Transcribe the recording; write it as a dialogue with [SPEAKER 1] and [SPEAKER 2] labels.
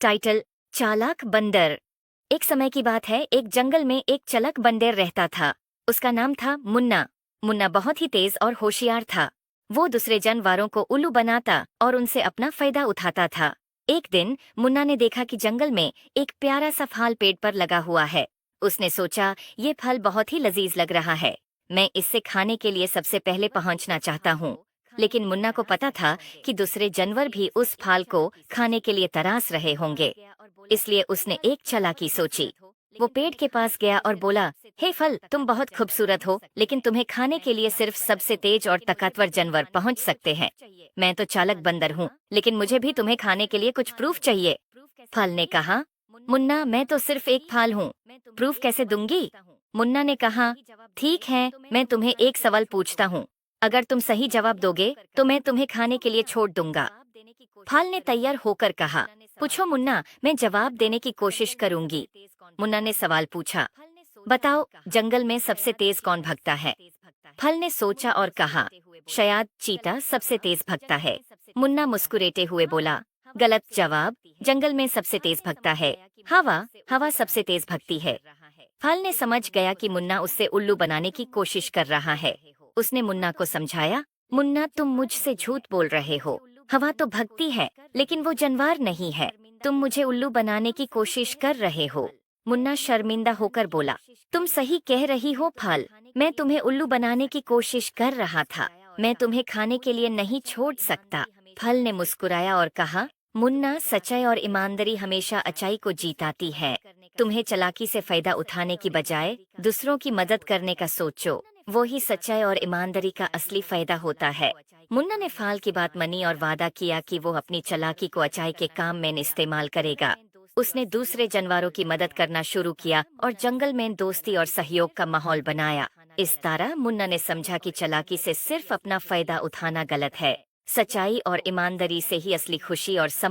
[SPEAKER 1] Title चालाक बंदर। एक समय की बात है, एक जंगल में एक चालाक बंदर रहता था। उसका नाम था मुन्ना। मुन्ना बहुत ही तेज और होशियार था। वो दूसरे जानवरों को उल्लू बनाता और उनसे अपना फायदा उठाता था। एक दिन मुन्ना ने देखा कि जंगल में एक प्यारा सा फल पेड़ पर लगा हुआ है। उसने सोचा, ये फल बहुत ही लजीज लग रहा है, मैं इससे खाने के लिए सबसे पहले पहुंचना चाहता हूँ। लेकिन मुन्ना को पता था कि दूसरे जानवर भी उस फल को खाने के लिए तरास रहे होंगे। इसलिए उसने एक चालाकी सोची। वो पेड़ के पास गया और बोला, हे फल, तुम बहुत खूबसूरत हो, लेकिन तुम्हें खाने के लिए सिर्फ सबसे तेज और ताकतवर जानवर पहुंच सकते हैं। मैं तो चालाक बंदर हूँ, लेकिन मुझे भी तुम्हें खाने के लिए कुछ प्रूफ चाहिए। फल ने कहा, मुन्ना, मैं तो सिर्फ एक फल हूँ, प्रूफ कैसे दूंगी? मुन्ना ने कहा, ठीक है, मैं तुम्हें एक सवाल पूछता हूँ, अगर तुम सही जवाब दोगे तो मैं तुम्हें खाने के लिए छोड़ दूंगा। फल ने तैयार होकर कहा, पूछो मुन्ना, मैं जवाब देने की कोशिश करूंगी। मुन्ना ने सवाल पूछा, बताओ, जंगल में सबसे तेज कौन भगता है? फल ने सोचा और कहा, शायद चीता सबसे तेज भगता है। मुन्ना मुस्कुराते हुए बोला, गलत जवाब, जंगल में सबसे तेज भगता है हवा। हवा सबसे तेज भगती है। फल ने समझ गया कि मुन्ना उससे उल्लू बनाने की कोशिश कर रहा है। उसने मुन्ना को समझाया, मुन्ना, तुम मुझसे झूठ बोल रहे हो। हवा तो भगती है, लेकिन वो जानवर नहीं है। तुम मुझे उल्लू बनाने की कोशिश कर रहे हो। मुन्ना शर्मिंदा होकर बोला, तुम सही कह रही हो फल, मैं तुम्हें उल्लू बनाने की कोशिश कर रहा था। मैं तुम्हें खाने के लिए नहीं छोड़ सकता। फल ने मुस्कुराया और कहा, मुन्ना, सच्चाई और ईमानदारी हमेशा अच्छाई को जीताती है। तुम्हें चालाकी से फायदा उठाने की बजाय दूसरों की मदद करने का सोचो, वो ही सच्चाई और ईमानदारी का असली फायदा होता है। मुन्ना ने फाल की बात मानी और वादा किया कि वो अपनी चालाकी को अच्छाई के काम में इस्तेमाल करेगा। उसने दूसरे जानवरों की मदद करना शुरू किया और जंगल में दोस्ती और सहयोग का माहौल बनाया। इस तरह मुन्ना ने समझा कि चालाकी से सिर्फ अपना फायदा उठाना गलत है। सच्चाई और ईमानदारी से ही असली खुशी और